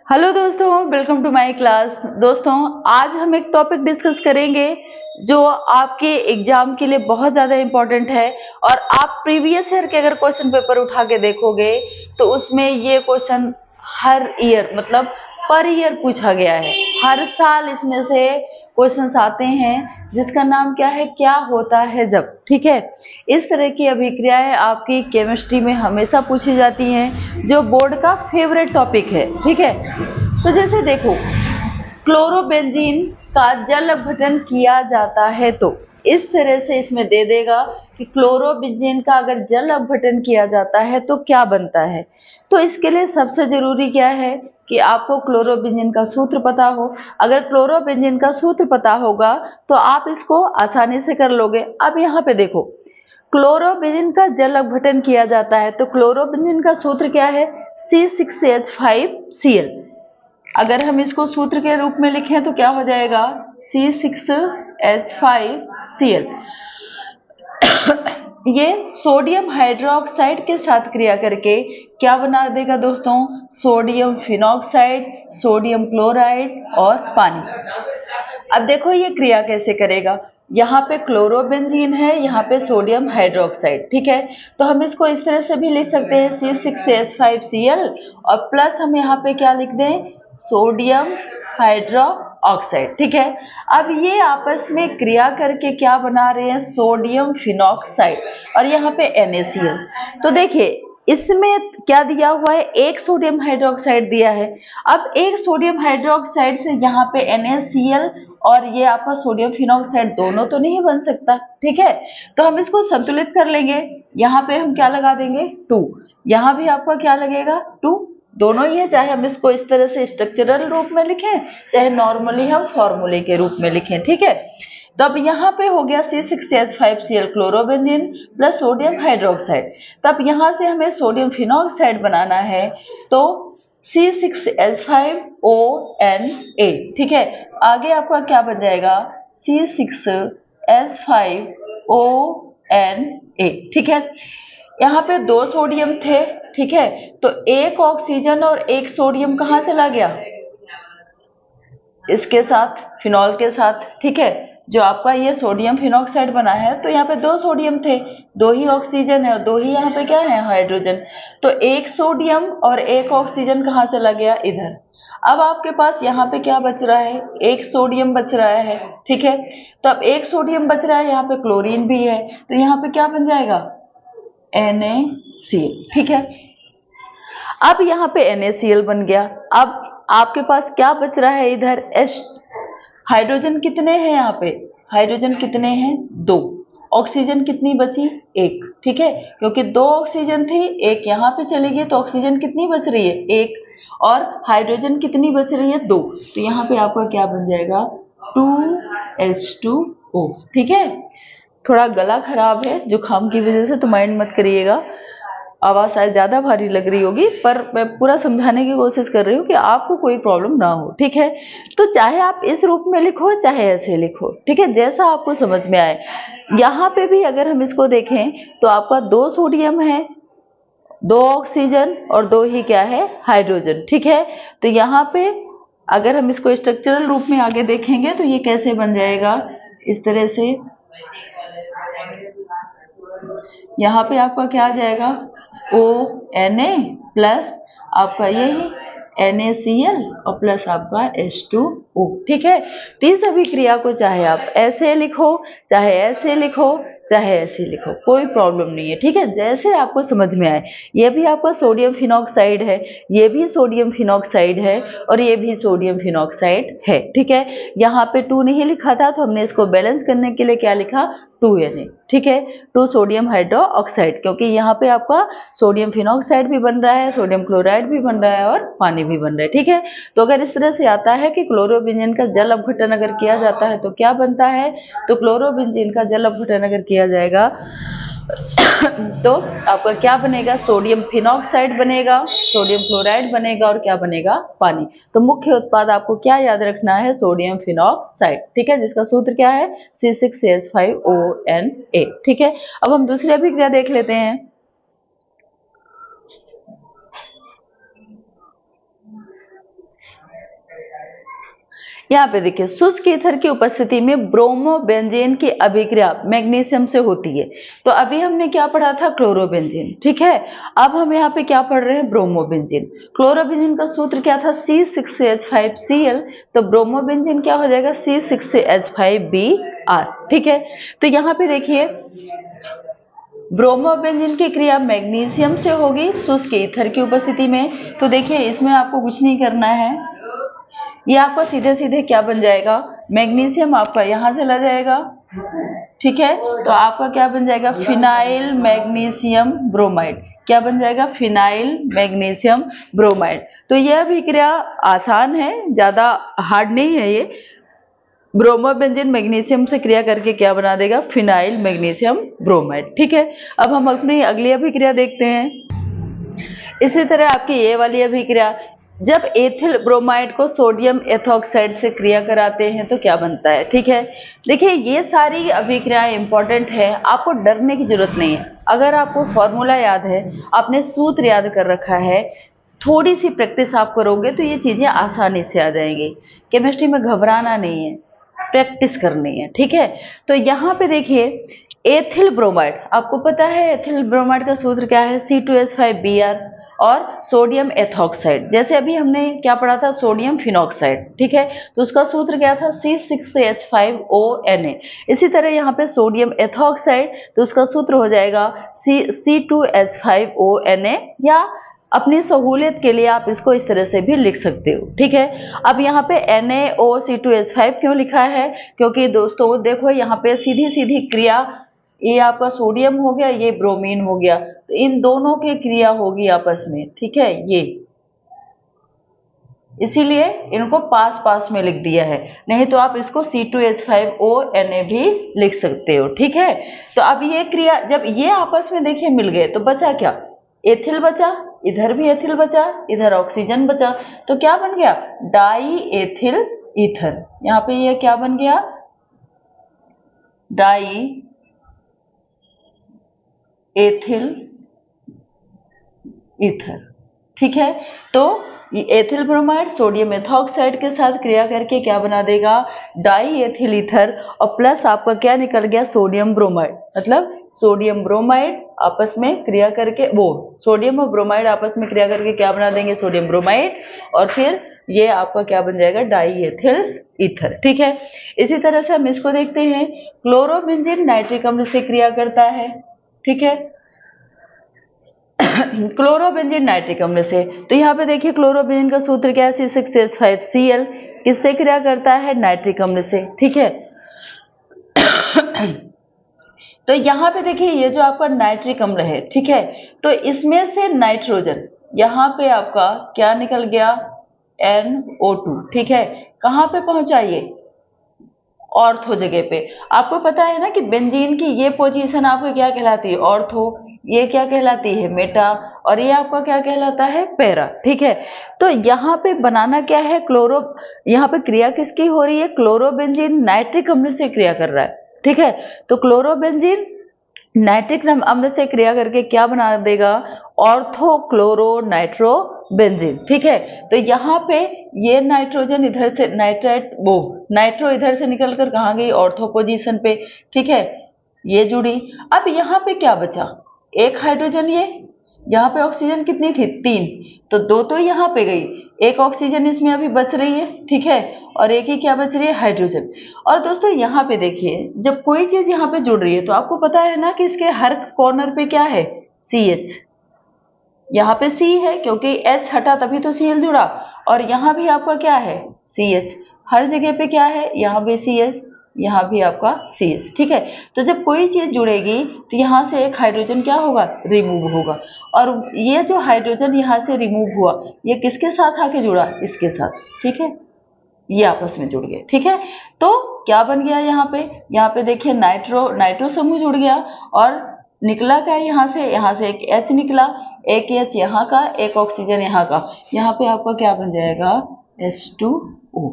Hello दोस्तों, welcome to my class. दोस्तों, आज हम एक टॉपिक डिस्कस करेंगे जो आपके एग्जाम के लिए बहुत ज़्यादा इम्पोर्टेंट है। और आप प्रीवियस ईयर के अगर क्वेश्चन पेपर उठा के देखोगे तो उसमें ये क्वेश्चन हर ईयर मतलब पर ईयर पूछा गया है। हर साल इसमें से क्वेश्चंस आते हैं जिसका नाम क्या है, क्या होता है जब। ठीक है, इस तरह की अभिक्रियाएं आपकी केमिस्ट्री में हमेशा पूछी जाती हैं, जो बोर्ड का फेवरेट टॉपिक है। ठीक है, तो जैसे देखो, क्लोरोबेंजीन का जल अपघटन किया जाता है तो इस तरह से इसमें दे देगा कि क्लोरोबेंजीन का अगर जल अपघटन किया जाता है तो क्या बनता है। तो इसके लिए सबसे जरूरी क्या है कि आपको क्लोरोबेंजीन का सूत्र पता हो। अगर क्लोरोबेंजीन का सूत्र पता होगा तो आप इसको आसानी से कर लोगे। अब यहाँ पे देखो, क्लोरोबेंजीन का जल अपघटन किया जाता है तो क्लोरोबेंजीन का सूत्र क्या है, C6H5Cl। अगर हम इसको सूत्र के रूप में लिखें तो क्या हो जाएगा, C6H5Cl। ये सोडियम हाइड्रोक्साइड के साथ क्रिया करके क्या बना देगा दोस्तों, सोडियम फिनॉक्साइड, सोडियम क्लोराइड और पानी। अब देखो ये क्रिया कैसे करेगा। यहाँ पे क्लोरोबेंजीन है, यहाँ पे सोडियम हाइड्रोक्साइड। ठीक है, तो हम इसको इस तरह से भी लिख सकते हैं C6H5Cl और प्लस हम यहाँ पे क्या लिख दें, सोडियम हाइड्रोक्साइड। ठीक है, अब ये आपस में क्रिया करके क्या बना रहे हैं, सोडियम फिनॉक्साइड और यहाँ पे NaCl। तो देखिए इसमें क्या दिया हुआ है, एक सोडियम हाइड्रोक्साइड दिया है। अब एक सोडियम हाइड्रोक्साइड से यहाँ पे NaCl और ये आपका सोडियम फिनॉक्साइड दोनों तो नहीं बन सकता। ठीक है, तो हम इसको संतुलित कर लेंगे। यहाँ पे हम क्या लगा देंगे, 2। यहाँ भी आपका क्या लगेगा, 2। दोनों ही है, चाहे हम इसको इस तरह से स्ट्रक्चरल रूप में लिखें चाहे नॉर्मली हम फॉर्मूले के रूप में लिखें। ठीक है, तो अब यहाँ पे हो गया C6H5Cl chlorobenzene plus sodium hydroxide. तब यहाँ से हमें सोडियम फिनॉक्साइड बनाना है तो C6H5ONA। ठीक है, आगे आपका क्या बन जाएगा, C6H5ONA। ठीक है, यहाँ पे 2 सोडियम थे। ठीक है, तो एक ऑक्सीजन और एक सोडियम कहाँ चला गया, इसके साथ, फिनॉल के साथ। ठीक है, जो आपका ये सोडियम फिनॉक्साइड बना है तो यहाँ पे 2 सोडियम थे, 2 ही ऑक्सीजन है और 2 ही यहाँ पे क्या है, हाइड्रोजन। तो एक सोडियम और एक ऑक्सीजन कहाँ चला गया, इधर। अब आपके पास यहाँ पे क्या बच रहा है, एक सोडियम बच रहा है। ठीक है, तो अब एक सोडियम बच रहा है, यहाँ पे क्लोरीन भी है तो यहाँ पे क्या बन जाएगा, NaCl। ठीक है, अब यहाँ पे NaCl बन गया। अब आपके पास क्या बच रहा है, इधर H। हाइड्रोजन कितने हैं यहाँ पे, हाइड्रोजन कितने हैं, 2। ऑक्सीजन कितनी बची, 1। ठीक है, क्योंकि 2 ऑक्सीजन थी, एक यहाँ पे चली गई तो ऑक्सीजन कितनी बच रही है, 1। और हाइड्रोजन कितनी बच रही है, 2। तो यहाँ पे आपका क्या बन जाएगा, 2H2O। ठीक है, थोड़ा गला खराब है जुकाम की वजह से तो माइंड मत करिएगा, आवाज़ शायद ज़्यादा भारी लग रही होगी, पर मैं पूरा समझाने की कोशिश कर रही हूँ कि आपको कोई प्रॉब्लम ना हो। ठीक है, तो चाहे आप इस रूप में लिखो चाहे ऐसे लिखो, ठीक है, जैसा आपको समझ में आए। यहाँ पे भी अगर हम इसको देखें तो आपका 2 सोडियम है, 2 ऑक्सीजन और 2 ही क्या है, हाइड्रोजन। ठीक है, तो यहाँ पे अगर हम इसको स्ट्रक्चरल रूप में आगे देखेंगे तो ये कैसे बन जाएगा, इस तरह से। यहाँ पे आपका क्या आ जाएगा, ONA प्लस आपका यही NaCl और प्लस आपका H2O। ठीक है, तो इस अभिक्रिया को चाहे आप ऐसे लिखो चाहे ऐसे लिखो चाहे ऐसे लिखो, कोई प्रॉब्लम नहीं है। ठीक है, जैसे आपको समझ में आए। ये भी आपका सोडियम फिनॉक्साइड है, ये भी सोडियम फिनॉक्साइड है और ये भी सोडियम फिनॉक्साइड है। ठीक है, यहाँ पे 2 नहीं लिखा था तो हमने इसको बैलेंस करने के लिए क्या लिखा, 2Na। ठीक है, 2 सोडियम हाइड्रोक्साइड, क्योंकि यहाँ पे आपका सोडियम फिनॉक्साइड भी बन रहा है, सोडियम क्लोराइड भी बन रहा है और पानी भी बन रहा है। ठीक है, तो अगर इस तरह से आता है कि क्लोरोबेंजीन का जल अपघटन अगर किया जाता है तो क्या बनता है, तो क्लोरोबेंजीन का जल अपघटन अगर किया जाएगा तो आपका क्या बनेगा, सोडियम फिनॉक्साइड बनेगा, सोडियम क्लोराइड बनेगा और क्या बनेगा, पानी। तो मुख्य उत्पाद आपको क्या याद रखना है, सोडियम फिनॉक्साइड। ठीक है, जिसका सूत्र क्या है, C6H5ONA। ठीक है, अब हम दूसरी अभिक्रिया देख लेते हैं। यहाँ पे देखिए शुष्क ईथर की उपस्थिति में ब्रोमोबेंजीन की अभिक्रिया मैग्नीशियम से होती है। तो अभी हमने क्या पढ़ा था, क्लोरोबेंजीन, ठीक है। अब हम यहाँ पे क्या पढ़ रहे हैं, ब्रोमोबेंजीन। क्लोरोबेंजीन का सूत्र क्या था, C6H5Cl, तो ब्रोमोबेंजीन क्या हो जाएगा, C6H5Br, ठीक है। तो यहाँ पे देखिए ब्रोमोबेंजीन की क्रिया मैग्नीशियम से होगी शुष्क ईथर की उपस्थिति में। तो देखिए इसमें आपको कुछ नहीं करना है, ये आपका सीधे सीधे क्या बन जाएगा, मैग्नीशियम आपका यहाँ चला जाएगा, ठीक है। तो आपका क्या बन जाएगा, फिनाइल मैग्नीशियम ब्रोमाइड। क्या बन जाएगा, फिनाइल मैग्नीशियम ब्रोमाइड। तो यह अभिक्रिया आसान है, ज्यादा हार्ड नहीं है ये। ब्रोमोबेंजीन मैग्नीशियम से क्रिया करके क्या बना देगा, फिनाइल मैग्नीशियम ब्रोमाइड, ठीक है। अब हम अपनी अगली अभिक्रिया देखते हैं। इसी तरह आपकी ये वाली अभिक्रिया, जब एथिल ब्रोमाइड को सोडियम एथॉक्साइड से क्रिया कराते हैं तो क्या बनता है, ठीक है। देखिए ये सारी अभिक्रियाएं इंपॉर्टेंट है, आपको डरने की जरूरत नहीं है। अगर आपको फॉर्मूला याद है, आपने सूत्र याद कर रखा है, थोड़ी सी प्रैक्टिस आप करोगे तो ये चीजें आसानी से आ जाएंगी। केमिस्ट्री में घबराना नहीं है, प्रैक्टिस करनी है, ठीक है। तो यहाँ पे देखिए एथिल ब्रोमाइड, आपको पता है एथिल ब्रोमाइड का सूत्र क्या है, C2H5Br, और सोडियम एथॉक्साइड, जैसे अभी हमने क्या पढ़ा था, सोडियम फिनॉक्साइड, ठीक है। तो उसका सूत्र क्या था, C6H5ONa। इसी तरह यहाँ पे सोडियम एथॉक्साइड, तो उसका सूत्र हो जाएगा C2H5ONa, या अपनी सहूलियत के लिए आप इसको इस तरह से भी लिख सकते हो, ठीक है। अब यहाँ पे NaOC2H5 क्यों लिखा है, क्योंकि दोस्तों देखो यहाँ पे सीधी सीधी क्रिया, ये आपका सोडियम हो गया, ये ब्रोमीन हो गया, तो इन दोनों की क्रिया होगी आपस में, ठीक है, ये इसीलिए इनको पास पास में लिख दिया है, नहीं तो आप इसको C2H5ONa भी लिख सकते हो, ठीक है। तो अब ये क्रिया जब ये आपस में देखिए मिल गए तो बचा क्या, एथिल बचा, इधर भी एथिल बचा, इधर ऑक्सीजन बचा, तो क्या बन गया, डाई एथिल ईथर। यहाँ पे ये क्या बन गया, डाई एथिल ईथर, ठीक है। तो एथिल ब्रोमाइड सोडियम एथॉक्साइड के साथ क्रिया करके क्या बना देगा, डाई एथिल ईथर, और प्लस आपका क्या निकल गया, सोडियम ब्रोमाइड, मतलब सोडियम ब्रोमाइड आपस में क्रिया करके, वो सोडियम और ब्रोमाइड आपस में क्रिया करके क्या बना देंगे, सोडियम ब्रोमाइड, और फिर ये आपका क्या बन जाएगा, डाई एथिल ईथर, ठीक है। इसी तरह से हम इसको देखते हैं, क्लोरोबेंजीन नाइट्रिक अम्ल से क्रिया करता है, ठीक है, क्लोरोबेंजीन नाइट्रिक अम्ल से। तो यहाँ पे देखिए क्लोरोबेंजीन का सूत्र क्या है, C6H5Cl, किससे क्रिया करता है, नाइट्रिक अम्ल से, ठीक है। तो यहाँ पे देखिए ये जो आपका नाइट्रिक अम्ल है, ठीक है, तो इसमें से नाइट्रोजन यहाँ पे आपका क्या निकल गया, NO2, ठीक है। कहाँ पे पहुंचा, ये ऑर्थो जगह पे। आपको पता है ना कि बेंजीन की ये पोजीशन आपको क्या कहलाती है, ऑर्थो, ये क्या कहलाती है, मेटा, और ये आपका क्या कहलाता है, पैरा, ठीक है। तो यहाँ पे बनाना क्या है, यहाँ पे क्रिया किसकी हो रही है, क्लोरोबेंजीन नाइट्रिक अम्ल से क्रिया कर रहा है, ठीक है। तो क्लोरोबेंजीन नाइट्रिक अम्ल से क्रिया करके क्या बना देगा, ऑर्थो क्लोरो नाइट्रो बेंजीन, ठीक है। तो यहाँ पे ये नाइट्रोजन इधर से नाइट्रो इधर से निकलकर कहाँ गई, ऑर्थो पोजीशन पे, ठीक है, ये जुड़ी। अब यहाँ पे क्या बचा, एक हाइड्रोजन, ये यहाँ पे ऑक्सीजन कितनी थी, 3, तो 2 तो यहाँ पे गई, एक ऑक्सीजन इसमें अभी बच रही है, ठीक है, और एक ही क्या बच रही है, हाइड्रोजन। और दोस्तों यहाँ पे देखिए जब कोई चीज यहाँ पे जुड़ रही है तो आपको पता है ना कि इसके हर कॉर्नर पे क्या है, CH, यहाँ पे C है क्योंकि H हटा तभी तो Cl जुड़ा, और यहाँ भी आपका क्या है, CH, हर जगह पे क्या है, यहाँ भी CH, यहाँ भी आपका CH, ठीक है। तो जब कोई चीज जुड़ेगी तो यहाँ से एक हाइड्रोजन क्या होगा, रिमूव होगा, और ये जो हाइड्रोजन यहाँ से रिमूव हुआ ये किसके साथ आके जुड़ा, इसके साथ, ठीक है, ये आपस में जुड़ गए, ठीक है। तो क्या बन गया यहाँ पे देखिए नाइट्रो समूह जुड़ गया, और निकला क्या यहाँ से एक H निकला, एक H यहाँ का, एक ऑक्सीजन यहाँ का, यहाँ पे आपका क्या बन जाएगा, H2O,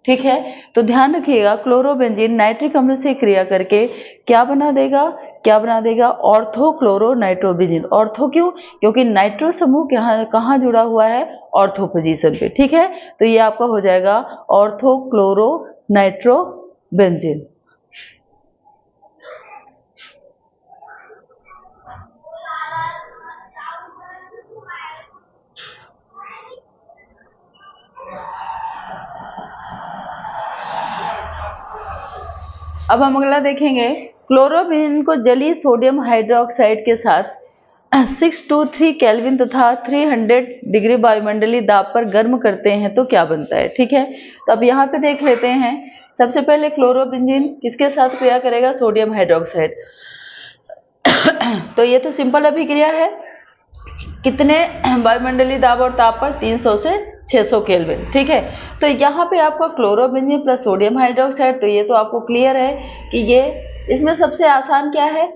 ठीक है। तो ध्यान रखिएगा क्लोरोबेंजीन नाइट्रिक अम्ल से क्रिया करके क्या बना देगा, क्या बना देगा, ऑर्थो क्लोरो नाइट्रोबेंजीन। ऑर्थो क्यों, क्योंकि नाइट्रो समूह कहाँ जुड़ा हुआ है, ऑर्थो पोजीशन पे। ठीक है, तो ये आपका हो जाएगा ऑर्थो क्लोरो नाइट्रोबेंजीन। अब हम अगला देखेंगे, क्लोरोबेंजीन को जलीय सोडियम हाइड्रोक्साइड के साथ 623 केल्विन तथा 300 डिग्री वायुमंडलीय दाब पर गर्म करते हैं तो क्या बनता है। ठीक है, तो अब यहाँ पे देख लेते हैं। सबसे पहले क्लोरोबेंजीन किसके साथ क्रिया करेगा, सोडियम हाइड्रोक्साइड। तो ये तो सिंपल अभिक्रिया है, कितने वायुमंडलीय दाब और ताप पर, 300 से 600 केल्विन। ठीक है, तो यहाँ पे आपका क्लोरोबेंजीन प्लस सोडियम हाइड्रोक्साइड, तो ये तो आपको क्लियर है कि ये, इसमें सबसे आसान क्या है,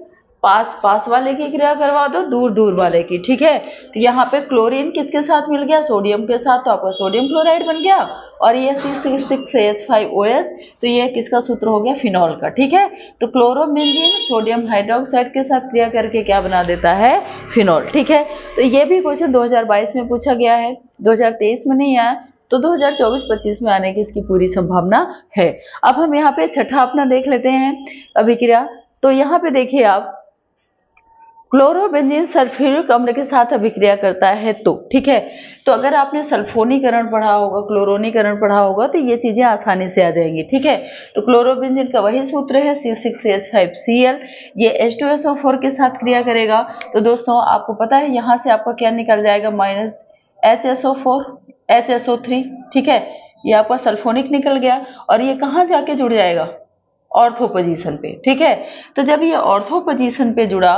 पास पास वाले की क्रिया करवा दो, दूर दूर वाले की। ठीक है, तो यहाँ पे क्लोरीन किसके साथ मिल गया, सोडियम के साथ, तो आपका सोडियम क्लोराइड बन गया। और ये C6H5OH, तो ये किसका सूत्र हो गया, फिनॉल का। ठीक है, तो क्लोरोबेंजीन सोडियम हाइड्रोक्साइड के साथ क्रिया करके क्या बना देता है, फिनॉल। ठीक है, तो ये भी क्वेश्चन 2022 में पूछा गया है, 2023 में नहीं आया, तो 2024-25 में आने की इसकी पूरी संभावना है। अब हम यहाँ पे छठा अपना देख लेते हैं अभिक्रिया। तो यहाँ पे देखिए आप, क्लोरोबेंजीन सल्फ्यूरिक अम्ल के साथ अभिक्रिया करता है तो। ठीक है, तो अगर आपने सल्फोनीकरण पढ़ा होगा, क्लोरोनीकरण पढ़ा होगा, तो ये चीजें आसानी से आ जाएंगी। ठीक है, तो क्लोरोबेंजीन का वही सूत्र है C6H5Cl, ये H2SO4 के साथ क्रिया करेगा। तो दोस्तों आपको पता है यहाँ से आपका क्या निकल जाएगा, -HSO4 HSO3। ठीक है, ये आपका सल्फोनिक निकल गया, और ये कहाँ जाके जुड़ जाएगा, ऑर्थो पोजीशन पे। ठीक है, तो जब ये ऑर्थो पोजीशन पे जुड़ा,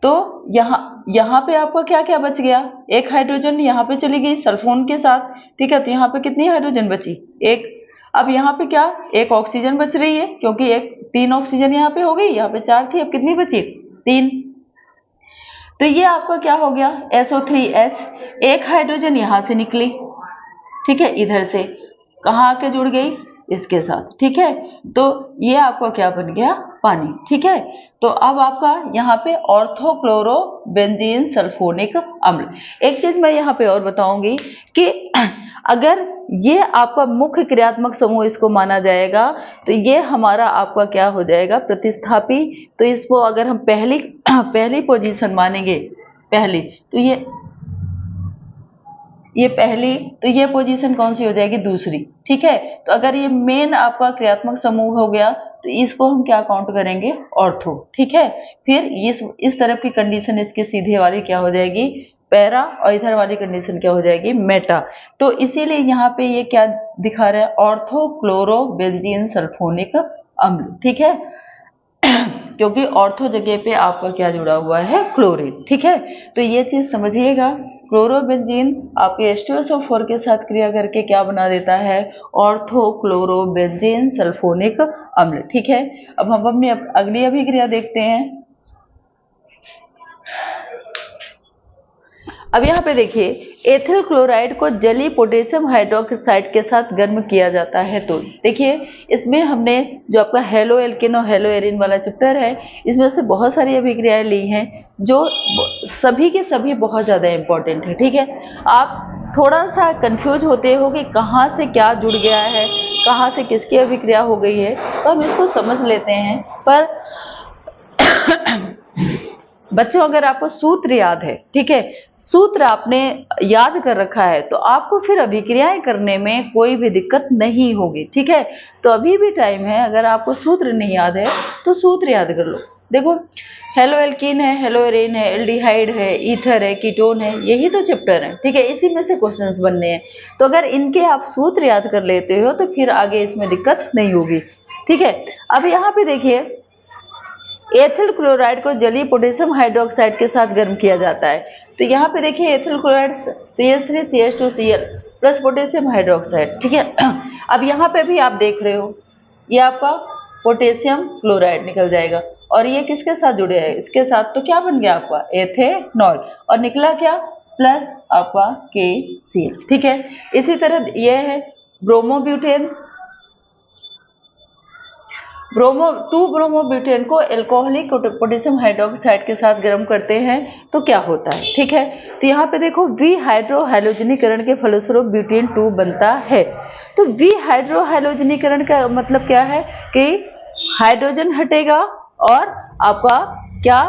तो यहाँ पे आपका क्या क्या बच गया, एक हाइड्रोजन यहाँ पे चली गई सल्फोन के साथ। ठीक है, तो यहाँ पे कितनी हाइड्रोजन बची, एक। अब यहाँ पे क्या, एक ऑक्सीजन बच रही है, क्योंकि एक 3 ऑक्सीजन यहाँ पे हो गई, यहाँ पे 4 थी, अब कितनी बची, 3। तो ये आपका क्या हो गया, SO3H, एक हाइड्रोजन यहाँ से निकली। ठीक है, इधर से कहाँ आके जुड़ गई, इसके साथ। ठीक है, तो ये आपका क्या बन गया, पानी। ठीक है, तो अब आपका यहाँ पे ऑर्थोक्लोरोबेंजीन सल्फोनिक अम्ल। एक चीज मैं यहाँ पे और बताऊंगी कि अगर ये आपका मुख्य क्रियात्मक समूह इसको माना जाएगा, तो ये हमारा आपका क्या हो जाएगा, प्रतिस्थापी। तो इसको अगर हम पहली पोजीशन मानेंगे, पहली, तो ये पहली, तो ये पोजीशन कौन सी हो जाएगी, दूसरी। ठीक है, तो अगर ये मेन आपका क्रियात्मक समूह हो गया, तो इसको हम क्या काउंट करेंगे, ऑर्थो। ठीक है, फिर इस तरफ की कंडीशन इसकी सीधे वाली क्या हो जाएगी, पैरा, और इधर वाली कंडीशन क्या हो जाएगी, मेटा। तो इसीलिए यहाँ पे ये क्या दिखा रहा है, ऑर्थोक्लोरोबेंजीन सल्फोनिक अम्ल। ठीक है, क्योंकि ऑर्थो जगह पे आपका क्या जुड़ा हुआ है, क्लोरीन। ठीक है, तो ये चीज समझिएगा, क्लोरोबेंजीन आपके H2SO4 के साथ क्रिया करके क्या बना देता है, ऑर्थोक्लोरोबेंजीन सल्फोनिक अम्ल। ठीक है, अब हम अपनी अगली अभिक्रिया देखते हैं। अब यहाँ पे देखिए, एथिल क्लोराइड को जलीय पोटेशियम हाइड्रोक्साइड के साथ गर्म किया जाता है तो। देखिए, इसमें हमने जो आपका हेलो एल्केन और हेलो एरिन वाला चैप्टर है, इसमें से बहुत सारी अभिक्रियाएं ली हैं, जो सभी के सभी बहुत ज़्यादा इंपॉर्टेंट है। ठीक है, आप थोड़ा सा कंफ्यूज होते हो कि कहाँ से क्या जुड़ गया है, कहाँ से किसकी अभिक्रिया हो गई है, तो हम इसको समझ लेते हैं। पर बच्चों, अगर आपको सूत्र याद है, ठीक है, सूत्र आपने याद कर रखा है, तो आपको फिर अभिक्रियाएं करने में कोई भी दिक्कत नहीं होगी। ठीक है, तो अभी भी टाइम है, अगर आपको सूत्र नहीं याद है तो सूत्र याद कर लो। देखो, हेलो एल्कीन है, हेलो एरेन है, एल्डिहाइड है, ईथर है, कीटोन है, यही तो चैप्टर है। ठीक है, इसी में से क्वेश्चंस बनने हैं, तो अगर इनके आप सूत्र याद कर लेते हो तो फिर आगे इसमें दिक्कत नहीं होगी। ठीक है, अब यहाँ पे देखिए, एथिल क्लोराइड को जलीय पोटेशियम हाइड्रोक्साइड के साथ गर्म किया जाता है। तो यहाँ पे देखिए, ethyl chloride CH3CH2Cl plus potassium hydroxide. ठीक है, अब यहाँ पे भी आप देख रहे हो, ये आपका पोटेशियम क्लोराइड निकल जाएगा, और ये किसके साथ जुड़े हैं, इसके साथ, तो क्या बन गया आपका एथेनॉल, और निकला क्या, प्लस आपका KCl। ठीक है, इसी तरह ये है ब्रोमोब्यूटेन, टू ब्रोमोब्यूटेन को एल्कोहलिक पोटेशियम हाइड्रोक्साइड के साथ गर्म करते हैं तो क्या होता है, ठीक है। तो यहाँ पे देखो वी हाइड्रो हैलोजनीकरण के फलस्वरूप ब्यूटेन 2 बनता है। तो वी हाइड्रो हैलोजनीकरण का मतलब क्या है कि हाइड्रोजन हटेगा और आपका क्या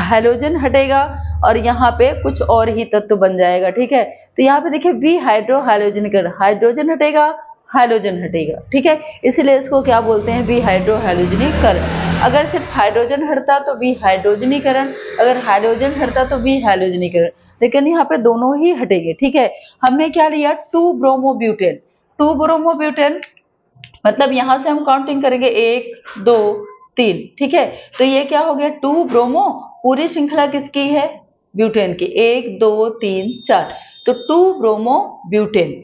हैलोजन हटेगा और यहाँ पे कुछ और ही तत्व बन जाएगा, ठीक है। तो यहाँ पे देखिए वी हाइड्रो हैलोजनीकरण, हाइड्रोजन हटेगा हाइड्रोजन हटेगा, ठीक है। इसलिए इसको क्या बोलते हैं, वी हाइड्रो हैलोजनीकरण। अगर सिर्फ हाइड्रोजन हटता तो वी हाइड्रोजनीकरण, अगर हाइड्रोजन हटता तो वी हैलोजनीकरण, लेकिन यहाँ पे दोनों ही हटेंगे, ठीक है। हमने क्या लिया, टू ब्रोमोब्यूटेन। टू ब्रोमोब्यूटेन मतलब यहाँ से हम काउंटिंग करेंगे 1 2 3, ठीक है। तो ये क्या हो गया, टू ब्रोमो, पूरी श्रृंखला किसकी है, ब्यूटेन की, 1 2 3 4। तो टू ब्रोमो ब्यूटेन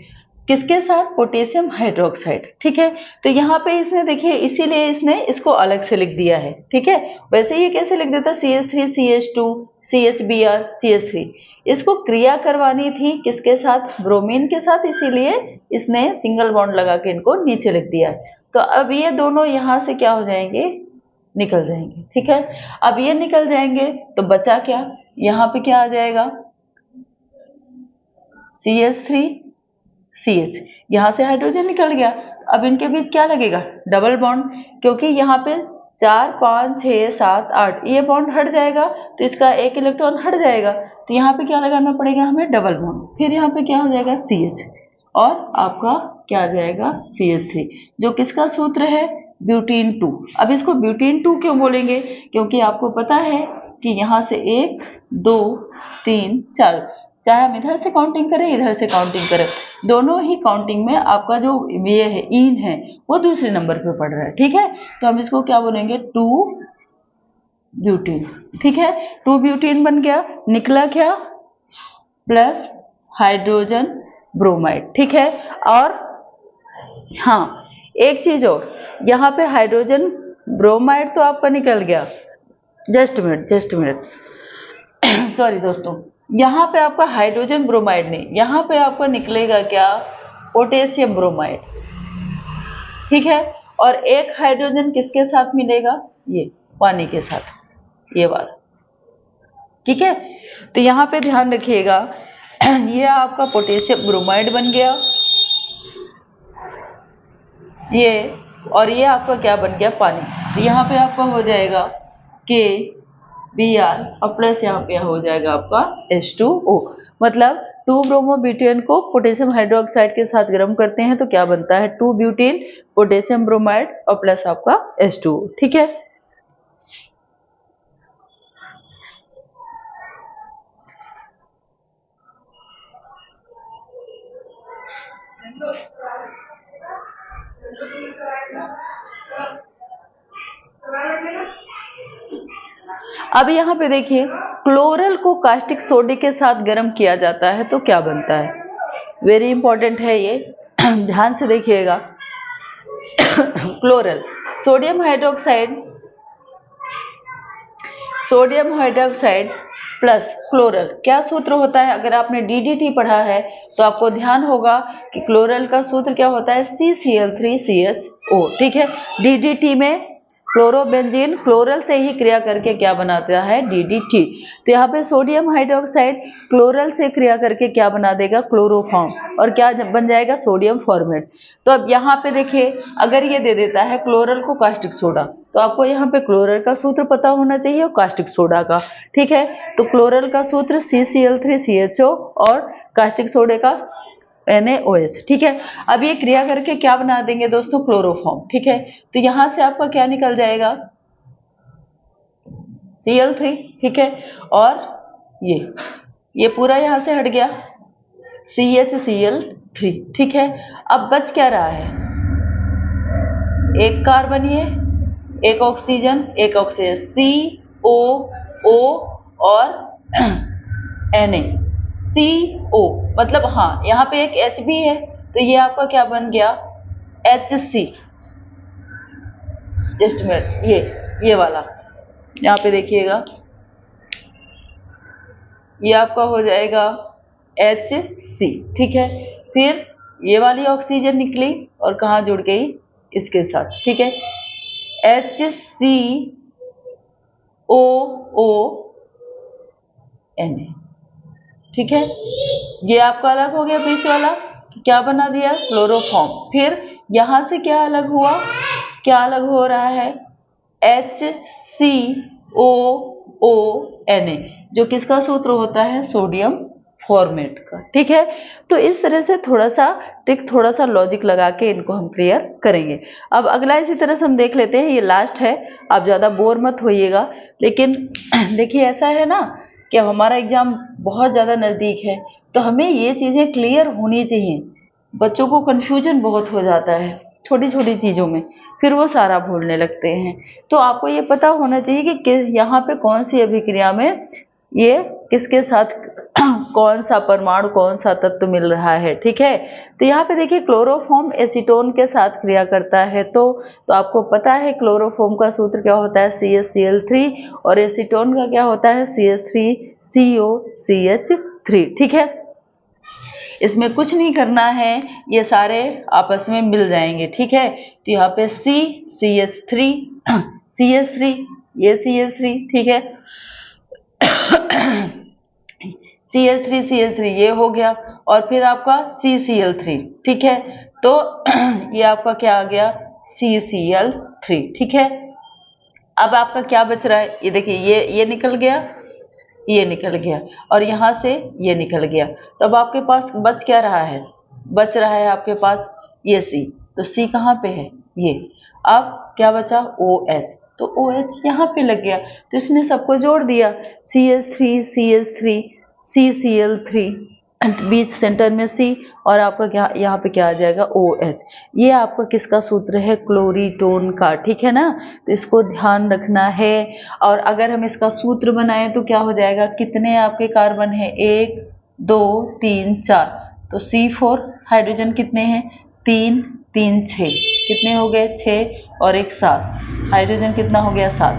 किसके साथ, पोटेशियम हाइड्रोक्साइड, ठीक है। तो यहाँ पे इसने देखिए इसीलिए इसने इसको अलग से लिख दिया है, ठीक है। वैसे ये कैसे लिख देता, CH3 CH2 CHBr CH3। इसको क्रिया करवानी थी किसके साथ, ब्रोमीन के साथ, इसीलिए इसने सिंगल बॉन्ड लगा के इनको नीचे लिख दिया। तो अब ये दोनों यहाँ से क्या हो जाएंगे, निकल जाएंगे, ठीक है। अब ये निकल जाएंगे तो बचा क्या, यहाँ पे क्या आ जाएगा, CH3 CH, यहाँ से हाइड्रोजन निकल गया। अब इनके बीच क्या लगेगा, डबल बॉन्ड, क्योंकि यहाँ पे 4 5 6 7 8 ये बॉन्ड हट जाएगा तो इसका एक इलेक्ट्रॉन हट जाएगा, तो यहाँ पे क्या लगाना पड़ेगा हमें, डबल बॉन्ड। फिर यहाँ पे क्या हो जाएगा, CH और आपका क्या आ जाएगा, CH3, जो किसका सूत्र है, ब्यूटीन 2। अब इसको ब्यूटीन 2 क्यों बोलेंगे, क्योंकि आपको पता है कि यहाँ से 1 2 3 4, चाहे हम इधर से काउंटिंग करें इधर से काउंटिंग करें, दोनों ही काउंटिंग में आपका जो ये है इन है वो दूसरे नंबर पे पड़ रहा है, ठीक है। तो हम इसको क्या बोलेंगे, 2 ब्यूटीन, ठीक है। 2 ब्यूटीन बन गया, निकला क्या, प्लस हाइड्रोजन ब्रोमाइड, ठीक है। और हाँ एक चीज और, यहाँ पे हाइड्रोजन ब्रोमाइड तो आपका निकल गया, जस्ट मिनट सॉरी दोस्तों, यहाँ पे आपका हाइड्रोजन ब्रोमाइड नहीं, यहाँ पे आपका निकलेगा क्या, पोटेशियम ब्रोमाइड, ठीक है। और एक हाइड्रोजन किसके साथ मिलेगा, ये पानी के साथ, ये वाला, ठीक है। तो यहाँ पे ध्यान रखिएगा ये आपका पोटेशियम ब्रोमाइड बन गया ये, और ये आपका क्या बन गया, पानी। तो यहाँ पे आपका हो जाएगा KBr और प्लस यहाँ पे हो जाएगा आपका H2O। मतलब 2 ब्रोमोब्यूटेन को पोटेशियम हाइड्रोक्साइड के साथ गर्म करते हैं तो क्या बनता है, 2 ब्यूटेन पोटेशियम ब्रोमाइड और प्लस आपका H2O, ठीक है। अब यहाँ पे देखिए क्लोरल को कास्टिक सोडे के साथ गर्म किया जाता है तो क्या बनता है, वेरी इंपॉर्टेंट है ये ध्यान से देखिएगा। Chloral, sodium hydroxide plus chloral, क्या सूत्र होता है, अगर आपने DDT पढ़ा है तो आपको ध्यान होगा कि क्लोरल का सूत्र क्या होता है, CCl3CHO, ठीक है। DDT में क्लोरोबेंजीन क्लोरल से ही क्रिया करके क्या बनाता है, DDT। तो यहाँ पे सोडियम हाइड्रोक्साइड क्लोरल से क्रिया करके क्या बना देगा, क्लोरोफॉर्म, और क्या बन जाएगा, सोडियम फॉर्मेट। तो अब यहाँ पे देखिए अगर ये दे देता है क्लोरल को कास्टिक सोडा, तो आपको यहाँ पे क्लोरल का सूत्र पता होना चाहिए और कास्टिक सोडा का, ठीक है। तो क्लोरल का सूत्र CCl3CHO और कास्टिक सोडे का NaOH, ठीक है। अब ये क्रिया करके क्या बना देंगे दोस्तों, क्लोरोफॉर्म, ठीक है। तो यहां से आपका क्या निकल जाएगा, Cl3, ठीक है। और ये पूरा यहां से हट गया, CHCl3, ठीक है। अब बच क्या रहा है, एक कार्बन, ये एक ऑक्सीजन COO और NaCO, मतलब हाँ यहाँ पे एक H भी है तो ये आपका क्या बन गया, HC। जस्ट मिनट, ये वाला यहाँ पे देखिएगा, ये आपका हो जाएगा HC, ठीक है। फिर ये वाली ऑक्सीजन निकली और कहाँ जुड़ गई, इसके साथ, ठीक है। HCOONA, ठीक है। ये आपका अलग हो गया बीच वाला, क्या बना दिया, क्लोरोफॉर्म। फिर यहां से क्या अलग हुआ, क्या अलग हो रहा है, HCOONA, जो किसका सूत्र होता है, सोडियम फॉर्मेट का, ठीक है। तो इस तरह से थोड़ा सा ट्रिक, थोड़ा सा लॉजिक लगा के इनको हम क्लियर करेंगे। अब अगला इसी तरह से हम देख लेते हैं, ये लास्ट है, आप ज़्यादा बोर मत होइएगा। लेकिन देखिए ऐसा है ना कि अब हमारा एग्जाम बहुत ज़्यादा नज़दीक है, तो हमें ये चीज़ें क्लियर होनी चाहिए। बच्चों को कन्फ्यूजन बहुत हो जाता है छोटी छोटी चीज़ों में, फिर वो सारा भूलने लगते हैं। तो आपको ये पता होना चाहिए कि यहाँ पे कौन सी अभिक्रिया में ये किसके साथ कौन सा परमाणु, कौन सा तत्व मिल रहा है, ठीक है। तो यहाँ पे देखिए क्लोरोफॉर्म एसीटोन के साथ क्रिया करता है, तो आपको पता है क्लोरोफॉर्म का सूत्र क्या होता है, CH_Cl3, और एसीटोन का क्या होता है, CH3COCH3, ठीक है। इसमें कुछ नहीं करना है, ये सारे आपस में मिल जाएंगे, ठीक है। तो यहाँ पे CH3 CH3, ये CH3, ठीक है, CH3 ये हो गया, और फिर आपका CCl3, ठीक है। तो ये आपका क्या आ गया, CCl3, ठीक है। अब आपका क्या बच रहा है, ये देखिए, ये निकल गया, ये निकल गया, और यहाँ से ये निकल गया। तो अब आपके पास बच क्या रहा है, बच रहा है आपके पास ये C। तो C कहाँ पे है, ये। अब क्या बचा, OH, तो OH यहाँ पे लग गया, तो इसने सबको जोड़ दिया, CH3 CCl3, बीच सेंटर में C, और आपका क्या यहाँ पे क्या आ जाएगा, OH। ये आपका किसका सूत्र है, क्लोरीटोन का, ठीक है ना। तो इसको ध्यान रखना है। और अगर हम इसका सूत्र बनाएं तो क्या हो जाएगा, कितने आपके कार्बन है, 1 2 3 4, तो C4 हाइड्रोजन कितने हैं, 3 3 6, कितने हो गए, 6 और 1 7, हाइड्रोजन कितना हो गया, 7।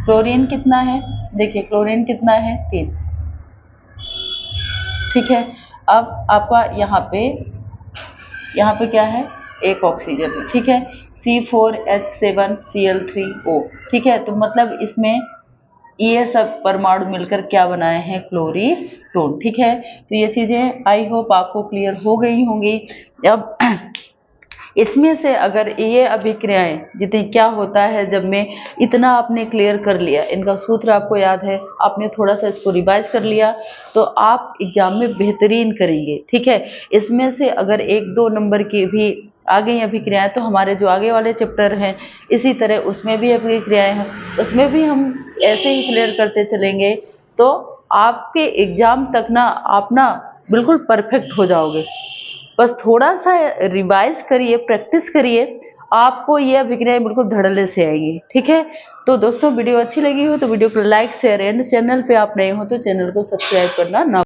क्लोरीन कितना है, देखिए क्लोरीन कितना है, 3, ठीक है। अब आपका यहाँ पे क्या है, एक ऑक्सीजन है, ठीक है, C4H7Cl3O, ठीक है। तो मतलब इसमें ये सब परमाणु मिलकर क्या बनाए हैं, क्लोरीटोन, ठीक है। तो ये चीजें आई होप आपको क्लियर हो गई होंगी। अब इसमें से अगर ये अभिक्रियाएं, जितने क्या होता है जब में इतना आपने क्लियर कर लिया, इनका सूत्र आपको याद है, आपने थोड़ा सा इसको रिवाइज कर लिया, तो आप एग्जाम में बेहतरीन करेंगे, ठीक है। इसमें से अगर 1-2 नंबर की भी आ गई अभिक्रियाएं, तो हमारे जो आगे वाले चैप्टर हैं इसी तरह उसमें भी अभिक्रियाएं हैं, उसमें भी हम ऐसे ही क्लियर करते चलेंगे, तो आपके एग्जाम तक ना आप ना बिल्कुल परफेक्ट हो जाओगे। बस थोड़ा सा रिवाइज करिए, प्रैक्टिस करिए, आपको ये अभिक्रियाएं बिल्कुल धड़ल्ले से आएंगी, ठीक है। तो दोस्तों वीडियो अच्छी लगी हो तो वीडियो को लाइक शेयर, एंड चैनल पे आप नए हो तो चैनल को सब्सक्राइब करना ना